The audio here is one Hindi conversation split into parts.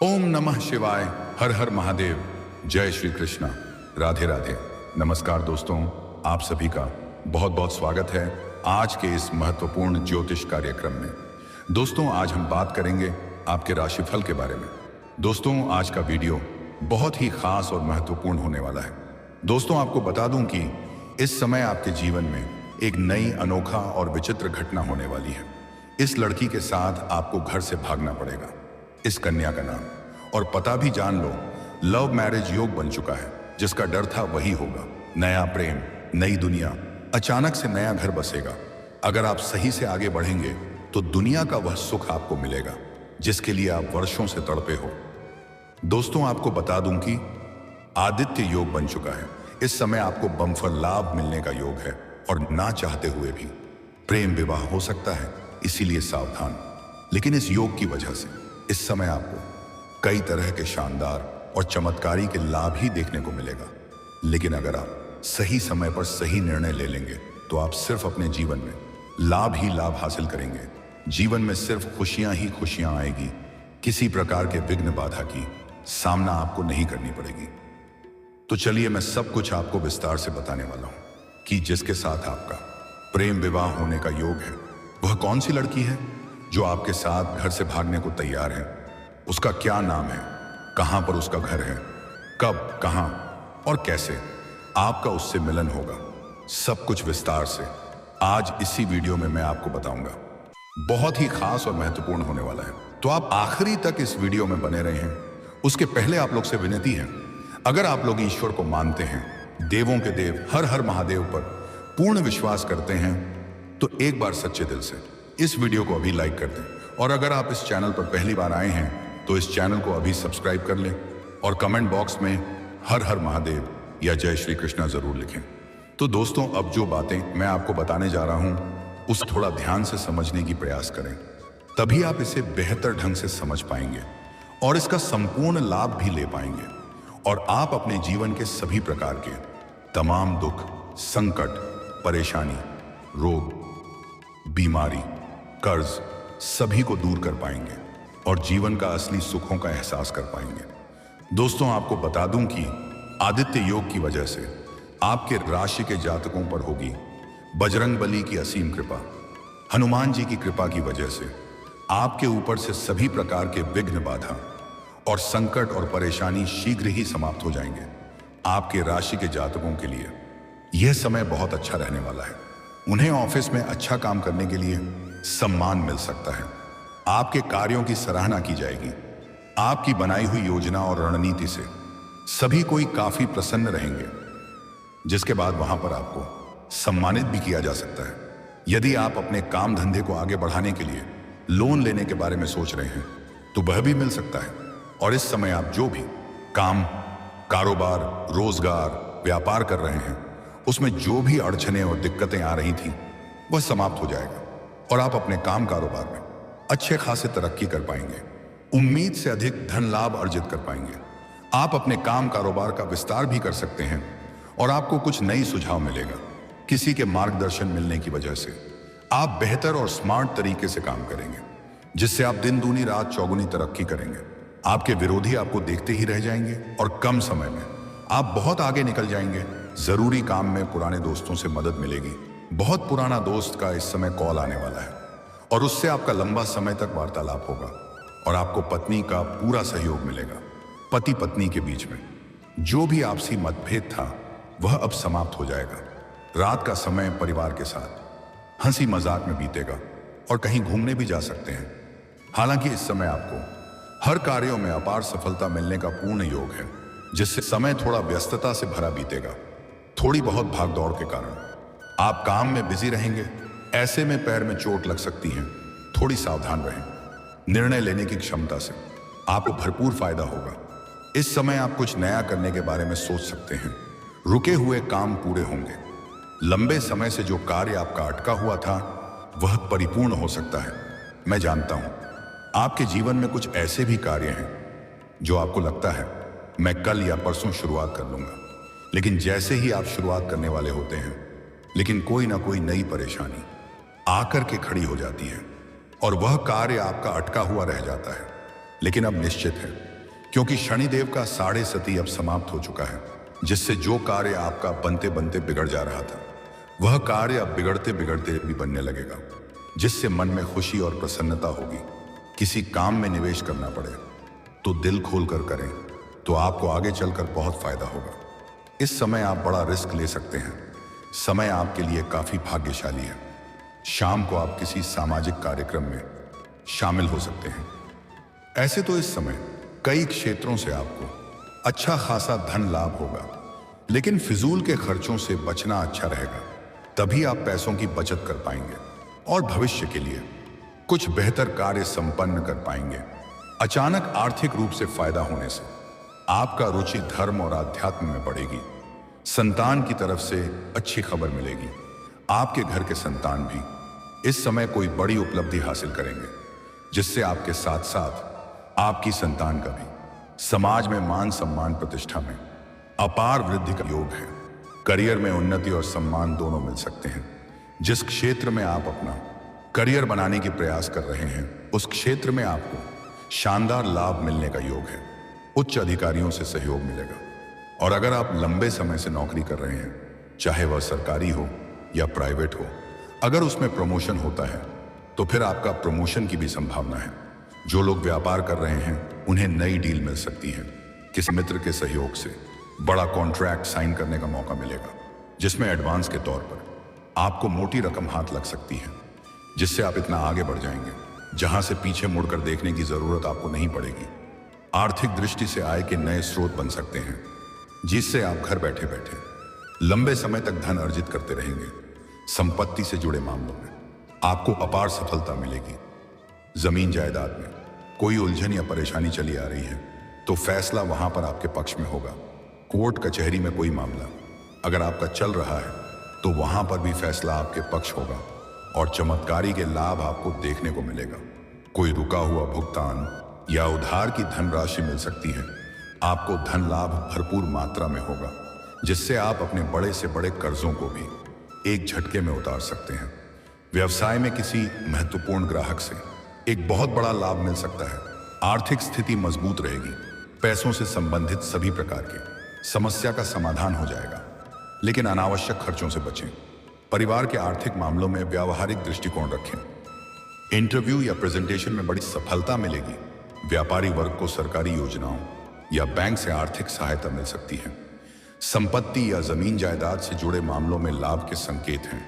ओम नमः शिवाय। हर हर महादेव। जय श्री कृष्णा। राधे राधे। नमस्कार दोस्तों, आप सभी का बहुत बहुत स्वागत है आज के इस महत्वपूर्ण ज्योतिष कार्यक्रम में। दोस्तों, आज हम बात करेंगे आपके राशिफल के बारे में। दोस्तों, आज का वीडियो बहुत ही खास और महत्वपूर्ण होने वाला है। दोस्तों, आपको बता दूं कि इस समय आपके जीवन में एक नई, अनोखा और विचित्र घटना होने वाली है। इस लड़की के साथ आपको घर से भागना पड़ेगा। इस कन्या का नाम और पता भी जान लो, लव मैरिज योग बन चुका है। जिसका डर था वही होगा। नया प्रेम, नई दुनिया, अचानक से नया घर बसेगा। अगर आप सही से आगे बढ़ेंगे तो दुनिया का वह सुख आपको मिलेगा जिसके लिए आप वर्षों से तड़पे हो। दोस्तों, आपको बता दूं कि आदित्य योग बन चुका है। इस समय आपको बम्पर लाभ मिलने का योग है और ना चाहते हुए भी प्रेम विवाह हो सकता है, इसीलिए सावधान। लेकिन इस योग की वजह से इस समय आपको कई तरह के शानदार और चमत्कारी के लाभ ही देखने को मिलेगा। लेकिन अगर आप सही समय पर सही निर्णय ले लेंगे तो आप सिर्फ अपने जीवन में लाभ ही लाभ हासिल करेंगे। जीवन में सिर्फ खुशियां ही खुशियां आएगी। किसी प्रकार के विघ्न बाधा की सामना आपको नहीं करनी पड़ेगी। तो चलिए, मैं सब कुछ आपको विस्तार से बताने वाला हूं कि जिसके साथ आपका प्रेम विवाह होने का योग है, वह कौन सी लड़की है जो आपके साथ घर से भागने को तैयार है। उसका क्या नाम है, कहां पर उसका घर है, कब, कहां और कैसे आपका उससे मिलन होगा, सब कुछ विस्तार से आज इसी वीडियो में मैं आपको बताऊंगा। बहुत ही खास और महत्वपूर्ण होने वाला है, तो आप आखिरी तक इस वीडियो में बने रहे हैं। उसके पहले आप लोग से विनती है, अगर आप लोग ईश्वर को मानते हैं, देवों के देव हर हर महादेव पर पूर्ण विश्वास करते हैं, तो एक बार सच्चे दिल से इस वीडियो को अभी लाइक कर दें। और अगर आप इस चैनल पर पहली बार आए हैं तो इस चैनल को अभी सब्सक्राइब कर लें और कमेंट बॉक्स में हर हर महादेव या जय श्री कृष्णा जरूर लिखें। तो दोस्तों, अब जो बातें मैं आपको बताने जा रहा हूं उस थोड़ा ध्यान से समझने की प्रयास करें, तभी आप इसे बेहतर ढंग से समझ पाएंगे और इसका संपूर्ण लाभ भी ले पाएंगे। और आप अपने जीवन के सभी प्रकार के तमाम दुख, संकट, परेशानी, रोग, बीमारी, कर्ज सभी को दूर कर पाएंगे और जीवन का असली सुखों का एहसास कर पाएंगे। दोस्तों, आपको बता दूं कि आदित्य योग की वजह से आपके राशि के जातकों पर होगी बजरंगबली की असीम कृपा। हनुमान जी की कृपा की वजह से आपके ऊपर से सभी प्रकार के विघ्न, बाधा और संकट और परेशानी शीघ्र ही समाप्त हो जाएंगे। आपके राशि के जातकों के लिए यह समय बहुत अच्छा रहने वाला है। उन्हें ऑफिस में अच्छा काम करने के लिए सम्मान मिल सकता है। आपके कार्यों की सराहना की जाएगी। आपकी बनाई हुई योजना और रणनीति से सभी कोई काफी प्रसन्न रहेंगे, जिसके बाद वहां पर आपको सम्मानित भी किया जा सकता है। यदि आप अपने काम धंधे को आगे बढ़ाने के लिए लोन लेने के बारे में सोच रहे हैं तो वह भी मिल सकता है। और इस समय आप जो भी काम, कारोबार, रोजगार, व्यापार कर रहे हैं, उसमें जो भी अड़चनें और दिक्कतें आ रही थी वह समाप्त हो जाएगा और आप अपने काम कारोबार में अच्छे खासे तरक्की कर पाएंगे। उम्मीद से अधिक धन लाभ अर्जित कर पाएंगे। आप अपने काम कारोबार का विस्तार भी कर सकते हैं और आपको कुछ नई सुझाव मिलेगा। किसी के मार्गदर्शन मिलने की वजह से आप बेहतर और स्मार्ट तरीके से काम करेंगे, जिससे आप दिन दूनी रात चौगुनी तरक्की करेंगे। आपके विरोधी आपको देखते ही रह जाएंगे और कम समय में आप बहुत आगे निकल जाएंगे। जरूरी काम में पुराने दोस्तों से मदद मिलेगी। बहुत पुराना दोस्त का इस समय कॉल आने वाला है और उससे आपका लंबा समय तक वार्तालाप होगा और आपको पत्नी का पूरा सहयोग मिलेगा। पति पत्नी के बीच में जो भी आपसी मतभेद था वह अब समाप्त हो जाएगा। रात का समय परिवार के साथ हंसी मजाक में बीतेगा और कहीं घूमने भी जा सकते हैं। हालांकि इस समय आपको हर कार्यों में अपार सफलता मिलने का पूर्ण योग है, जिससे समय थोड़ा व्यस्तता से भरा बीतेगा। थोड़ी बहुत भागदौड़ के कारण आप काम में बिजी रहेंगे। ऐसे में पैर में चोट लग सकती है, थोड़ी सावधान रहें। निर्णय लेने की क्षमता से आपको भरपूर फायदा होगा। इस समय आप कुछ नया करने के बारे में सोच सकते हैं। रुके हुए काम पूरे होंगे। लंबे समय से जो कार्य आपका अटका हुआ था वह परिपूर्ण हो सकता है। मैं जानता हूं आपके जीवन में कुछ ऐसे भी कार्य हैं जो आपको लगता है मैं कल या परसों शुरुआत कर लूंगा, लेकिन जैसे ही आप शुरुआत करने वाले होते हैं, लेकिन कोई ना कोई नई परेशानी आकर के खड़ी हो जाती है और वह कार्य आपका अटका हुआ रह जाता है। लेकिन अब निश्चित है क्योंकि शनिदेव का साढ़े सती अब समाप्त हो चुका है, जिससे जो कार्य आपका बनते बनते बिगड़ जा रहा था वह कार्य अब बिगड़ते बिगड़ते भी बनने लगेगा, जिससे मन में खुशी और प्रसन्नता होगी। किसी काम में निवेश करना पड़े तो दिल खोलकर करें, तो आपको आगे चलकर बहुत फायदा होगा। इस समय आप बड़ा रिस्क ले सकते हैं। समय आपके लिए काफी भाग्यशाली है। शाम को आप किसी सामाजिक कार्यक्रम में शामिल हो सकते हैं। ऐसे तो इस समय कई क्षेत्रों से आपको अच्छा खासा धन लाभ होगा, लेकिन फिजूल के खर्चों से बचना अच्छा रहेगा। तभी आप पैसों की बचत कर पाएंगे और भविष्य के लिए कुछ बेहतर कार्य संपन्न कर पाएंगे। अचानक आर्थिक रूप से फायदा होने से आपका रुचि धर्म और आध्यात्म में बढ़ेगी। संतान की तरफ से अच्छी खबर मिलेगी। आपके घर के संतान भी इस समय कोई बड़ी उपलब्धि हासिल करेंगे, जिससे आपके साथ साथ आपकी संतान का भी समाज में मान सम्मान प्रतिष्ठा में अपार वृद्धि का योग है। करियर में उन्नति और सम्मान दोनों मिल सकते हैं। जिस क्षेत्र में आप अपना करियर बनाने की प्रयास कर रहे हैं, उस क्षेत्र में आपको शानदार लाभ मिलने का योग है। उच्च अधिकारियों से सहयोग मिलेगा। और अगर आप लंबे समय से नौकरी कर रहे हैं, चाहे वह सरकारी हो या प्राइवेट हो, अगर उसमें प्रमोशन होता है तो फिर आपका प्रमोशन की भी संभावना है। जो लोग व्यापार कर रहे हैं उन्हें नई डील मिल सकती है। किसी मित्र के सहयोग से बड़ा कॉन्ट्रैक्ट साइन करने का मौका मिलेगा, जिसमें एडवांस के तौर पर आपको मोटी रकम हाथ लग सकती है, जिससे आप इतना आगे बढ़ जाएंगे जहां से पीछे मुड़कर देखने की जरूरत आपको नहीं पड़ेगी। आर्थिक दृष्टि से आय के नए स्रोत बन सकते हैं, जिससे आप घर बैठे बैठे लंबे समय तक धन अर्जित करते रहेंगे। संपत्ति से जुड़े मामलों में आपको अपार सफलता मिलेगी। जमीन जायदाद में कोई उलझन या परेशानी चली आ रही है तो फैसला वहां पर आपके पक्ष में होगा। कोर्ट कचहरी में कोई मामला अगर आपका चल रहा है तो वहां पर भी फैसला आपके पक्ष होगा और चमत्कारी के लाभ आपको देखने को मिलेगा। कोई रुका हुआ भुगतान या उधार की धनराशि मिल सकती है। आपको धन लाभ भरपूर मात्रा में होगा, जिससे आप अपने बड़े से बड़े कर्जों को भी एक झटके में उतार सकते हैं। व्यवसाय में किसी महत्वपूर्ण ग्राहक से एक बहुत बड़ा लाभ मिल सकता है। आर्थिक स्थिति मजबूत रहेगी। पैसों से संबंधित सभी प्रकार की समस्या का समाधान हो जाएगा, लेकिन अनावश्यक खर्चों से बचें। परिवार के आर्थिक मामलों में व्यावहारिक दृष्टिकोण रखें। इंटरव्यू या प्रेजेंटेशन में बड़ी सफलता मिलेगी। व्यापारी वर्ग को सरकारी योजनाओं या बैंक से आर्थिक सहायता मिल सकती है। संपत्ति या जमीन जायदाद से जुड़े मामलों में लाभ के संकेत हैं।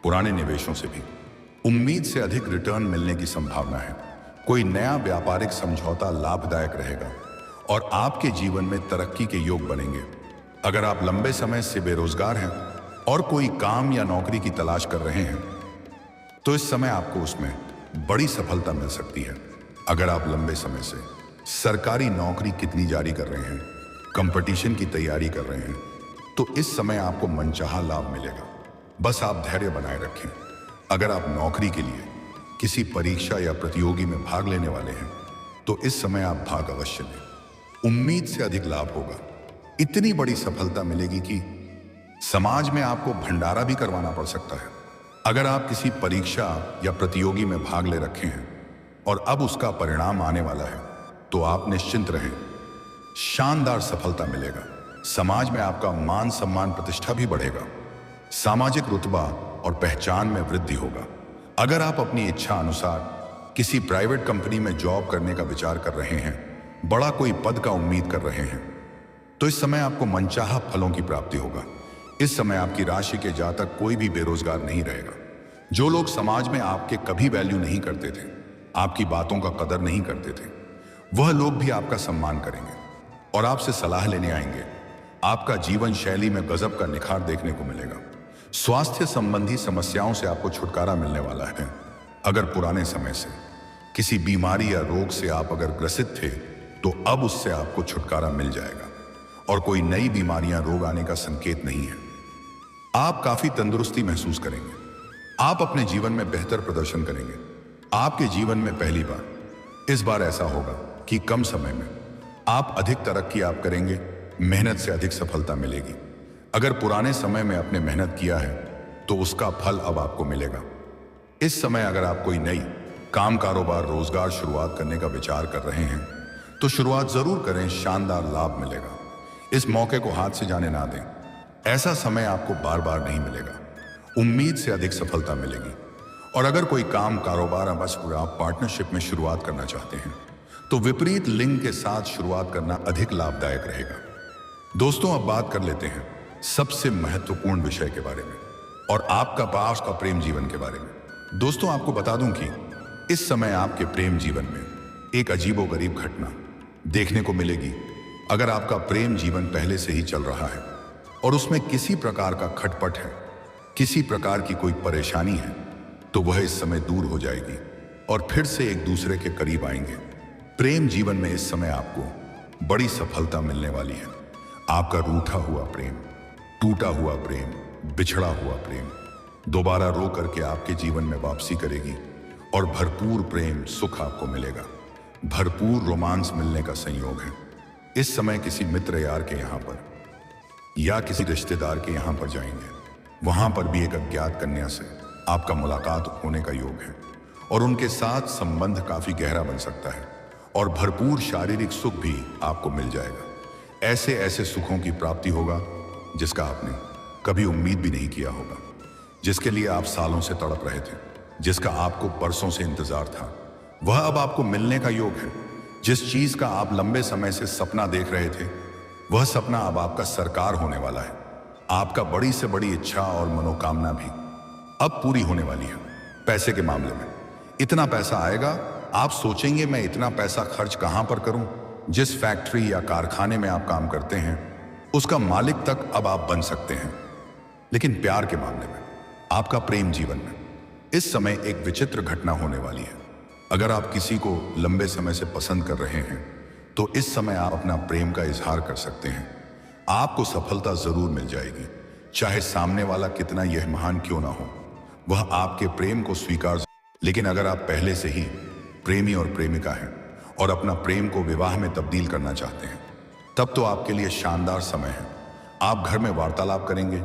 पुराने निवेशों से भी उम्मीद से अधिक रिटर्न मिलने की संभावना है। कोई नया व्यापारिक समझौता लाभदायक रहेगा और आपके जीवन में तरक्की के योग बनेंगे। अगर आप लंबे समय से बेरोजगार हैं और कोई काम या नौकरी की तलाश कर रहे हैं तो इस समय आपको उसमें बड़ी सफलता मिल सकती है। अगर आप लंबे समय से सरकारी नौकरी कितनी जारी कर रहे हैं, कंपटीशन की तैयारी कर रहे हैं, तो इस समय आपको मनचाहा लाभ मिलेगा। बस आप धैर्य बनाए रखें। अगर आप नौकरी के लिए किसी परीक्षा या प्रतियोगी में भाग लेने वाले हैं तो इस समय आप भाग अवश्य लें। उम्मीद से अधिक लाभ होगा। इतनी बड़ी सफलता मिलेगी कि समाज में आपको भंडारा भी करवाना पड़ सकता है। अगर आप किसी परीक्षा या प्रतियोगी में भाग ले रखे हैं और अब उसका परिणाम आने वाला है तो आप निश्चिंत रहें, शानदार सफलता मिलेगा। समाज में आपका मान सम्मान प्रतिष्ठा भी बढ़ेगा। सामाजिक रुतबा और पहचान में वृद्धि होगा। अगर आप अपनी इच्छा अनुसार किसी प्राइवेट कंपनी में जॉब करने का विचार कर रहे हैं, बड़ा कोई पद का उम्मीद कर रहे हैं, तो इस समय आपको मनचाहा फलों की प्राप्ति होगा। इस समय आपकी राशि के जातक कोई भी बेरोजगार नहीं रहेगा। जो लोग समाज में आपके कभी वैल्यू नहीं करते थे, आपकी बातों का कदर नहीं करते थे, वह लोग भी आपका सम्मान करेंगे और आपसे सलाह लेने आएंगे। आपका जीवन शैली में गजब का निखार देखने को मिलेगा। स्वास्थ्य संबंधी समस्याओं से आपको छुटकारा मिलने वाला है। अगर पुराने समय से किसी बीमारी या रोग से आप अगर ग्रसित थे तो अब उससे आपको छुटकारा मिल जाएगा और कोई नई बीमारियां रोग आने का संकेत नहीं है। आप काफी तंदुरुस्ती महसूस करेंगे। आप अपने जीवन में बेहतर प्रदर्शन करेंगे। आपके जीवन में पहली बार इस बार ऐसा होगा कि कम समय में आप अधिक तरक्की आप करेंगे। मेहनत से अधिक सफलता मिलेगी। अगर पुराने समय में आपने मेहनत किया है तो उसका फल अब आपको मिलेगा। इस समय अगर आप कोई नई काम, कारोबार, रोजगार शुरुआत करने का विचार कर रहे हैं तो शुरुआत जरूर करें, शानदार लाभ मिलेगा। इस मौके को हाथ से जाने ना दें। ऐसा समय आपको बार बार नहीं मिलेगा। उम्मीद से अधिक सफलता मिलेगी। और अगर कोई काम, कारोबार या आप पार्टनरशिप में शुरुआत करना चाहते हैं तो विपरीत लिंग के साथ शुरुआत करना अधिक लाभदायक रहेगा। दोस्तों, अब बात कर लेते हैं सबसे महत्वपूर्ण विषय के बारे में और आपका पास का प्रेम जीवन के बारे में। दोस्तों, आपको बता दूं कि इस समय आपके प्रेम जीवन में एक अजीबोगरीब घटना देखने को मिलेगी। अगर आपका प्रेम जीवन पहले से ही चल रहा है और उसमें किसी प्रकार का खटपट है, किसी प्रकार की कोई परेशानी है, तो वह इस समय दूर हो जाएगी और फिर से एक दूसरे के करीब आएंगे। प्रेम जीवन में इस समय आपको बड़ी सफलता मिलने वाली है। आपका रूठा हुआ प्रेम, टूटा हुआ प्रेम, बिछड़ा हुआ प्रेम दोबारा रो करके आपके जीवन में वापसी करेगी और भरपूर प्रेम सुख आपको मिलेगा। भरपूर रोमांस मिलने का संयोग है। इस समय किसी मित्र यार के यहाँ पर या किसी रिश्तेदार के यहाँ पर जाएंगे। वहां पर भी एक अज्ञात कन्या से आपका मुलाकात होने का योग है और उनके साथ संबंध काफी गहरा बन सकता है और भरपूर शारीरिक सुख भी आपको मिल जाएगा। ऐसे ऐसे सुखों की प्राप्ति होगा जिसका आपने कभी उम्मीद भी नहीं किया होगा, जिसके लिए आप सालों से तड़प रहे थे, जिसका आपको बरसों से इंतजार था, वह अब आपको मिलने का योग है। जिस चीज का आप लंबे समय से सपना देख रहे थे, वह सपना अब आपका साकार होने वाला है। आपका बड़ी से बड़ी इच्छा और मनोकामना भी अब पूरी होने वाली है। पैसे के मामले में इतना पैसा आएगा, आप सोचेंगे मैं इतना पैसा खर्च कहां पर करूं। जिस फैक्ट्री या कारखाने में आप काम करते हैं उसका मालिक तक अब आप बन सकते हैं। लेकिन प्यार के मामले में, आपका प्रेम जीवन में इस समय एक विचित्र घटना होने वाली है। अगर आप किसी को लंबे समय से पसंद कर रहे हैं तो इस समय आप अपना प्रेम का इजहार कर सकते हैं। आपको सफलता जरूर मिल जाएगी, चाहे सामने वाला कितना यह महान क्यों ना हो, वह आपके प्रेम को स्वीकार। लेकिन अगर आप पहले से ही प्रेमी और प्रेमिका हैं और अपना प्रेम को विवाह में तब्दील करना चाहते हैं, तब तो आपके लिए शानदार समय है। आप घर में वार्तालाप करेंगे,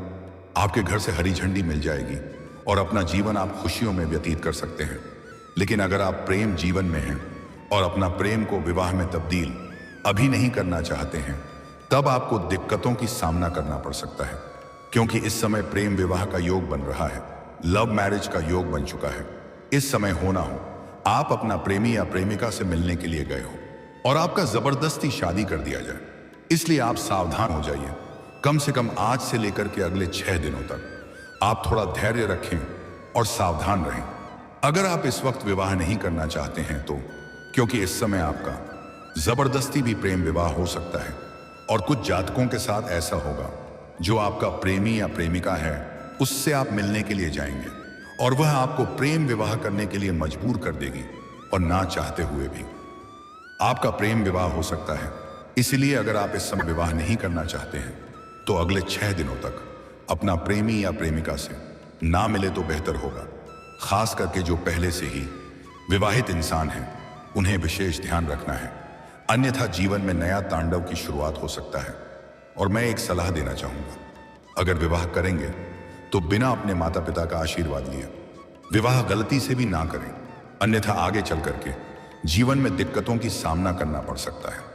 आपके घर से हरी झंडी मिल जाएगी और अपना जीवन आप खुशियों में व्यतीत कर सकते हैं। लेकिन अगर आप प्रेम जीवन में हैं और अपना प्रेम को विवाह में तब्दील अभी नहीं करना चाहते हैं, तब आपको दिक्कतों की सामना करना पड़ सकता है, क्योंकि इस समय प्रेम विवाह का योग बन रहा है। लव मैरिज का योग बन चुका है। इस समय होना हो, आप अपना प्रेमी या प्रेमिका से मिलने के लिए गए हो और आपका जबरदस्ती शादी कर दिया जाए। इसलिए आप सावधान हो जाइए। कम से कम आज से लेकर के अगले 6 दिनों तक आप थोड़ा धैर्य रखें और सावधान रहें। अगर आप इस वक्त विवाह नहीं करना चाहते हैं तो, क्योंकि इस समय आपका जबरदस्ती भी प्रेम विवाह हो सकता है और कुछ जातकों के साथ ऐसा होगा जो आपका प्रेमी या प्रेमिका है उससे आप मिलने के लिए जाएंगे और वह आपको प्रेम विवाह करने के लिए मजबूर कर देगी और ना चाहते हुए भी आपका प्रेम विवाह हो सकता है। इसलिए अगर आप इस समय विवाह नहीं करना चाहते हैं तो अगले 6 दिनों तक अपना प्रेमी या प्रेमिका से ना मिले तो बेहतर होगा। खास करके जो पहले से ही विवाहित इंसान हैं उन्हें विशेष ध्यान रखना है, अन्यथा जीवन में नया तांडव की शुरुआत हो सकता है। और मैं एक सलाह देना चाहूंगा, अगर विवाह करेंगे तो बिना अपने माता पिता का आशीर्वाद लिए विवाह गलती से भी ना करें, अन्यथा आगे चल करके जीवन में दिक्कतों की सामना करना पड़ सकता है।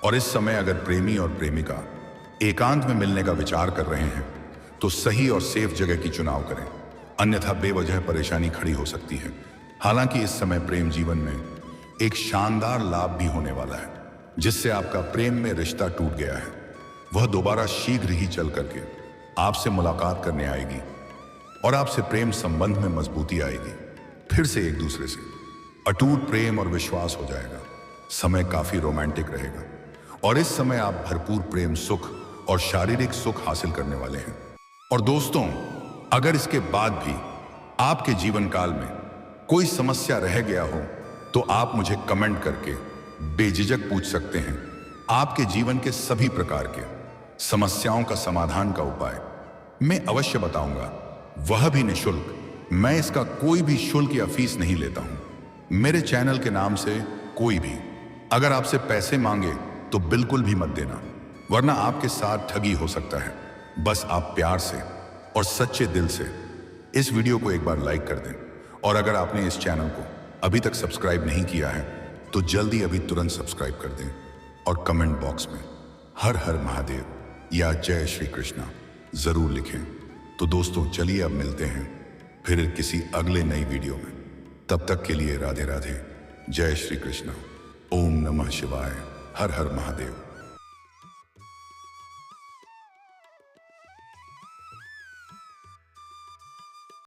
और इस समय अगर प्रेमी और प्रेमिका एकांत में मिलने का विचार कर रहे हैं तो सही और सेफ जगह की चुनाव करें, अन्यथा बेवजह परेशानी खड़ी हो सकती है। हालांकि इस समय प्रेम जीवन में एक शानदार लाभ भी होने वाला है। जिससे आपका प्रेम में रिश्ता टूट गया है वह दोबारा शीघ्र ही चल करके आपसे मुलाकात करने आएगी और आपसे प्रेम संबंध में मजबूती आएगी। फिर से एक दूसरे से अटूट प्रेम और विश्वास हो जाएगा। समय काफी रोमांटिक रहेगा और इस समय आप भरपूर प्रेम सुख और शारीरिक सुख हासिल करने वाले हैं। और दोस्तों, अगर इसके बाद भी आपके जीवन काल में कोई समस्या रह गया हो तो आप मुझे कमेंट करके बेझिझक पूछ सकते हैं। आपके जीवन के सभी प्रकार के समस्याओं का समाधान का उपाय मैं अवश्य बताऊंगा, वह भी निःशुल्क। मैं इसका कोई भी शुल्क या फीस नहीं लेता हूं। मेरे चैनल के नाम से कोई भी अगर आपसे पैसे मांगे तो बिल्कुल भी मत देना, वरना आपके साथ ठगी हो सकता है। बस आप प्यार से और सच्चे दिल से इस वीडियो को एक बार लाइक कर दें और अगर आपने इस चैनल को अभी तक सब्सक्राइब नहीं किया है तो जल्दी अभी तुरंत सब्सक्राइब कर दें और कमेंट बॉक्स में हर हर महादेव या जय श्री कृष्णा जरूर लिखें। तो दोस्तों चलिए अब मिलते हैं फिर किसी अगले नई वीडियो में। तब तक के लिए राधे राधे, जय श्री कृष्णा, ओम नमः शिवाय, हर हर महादेव।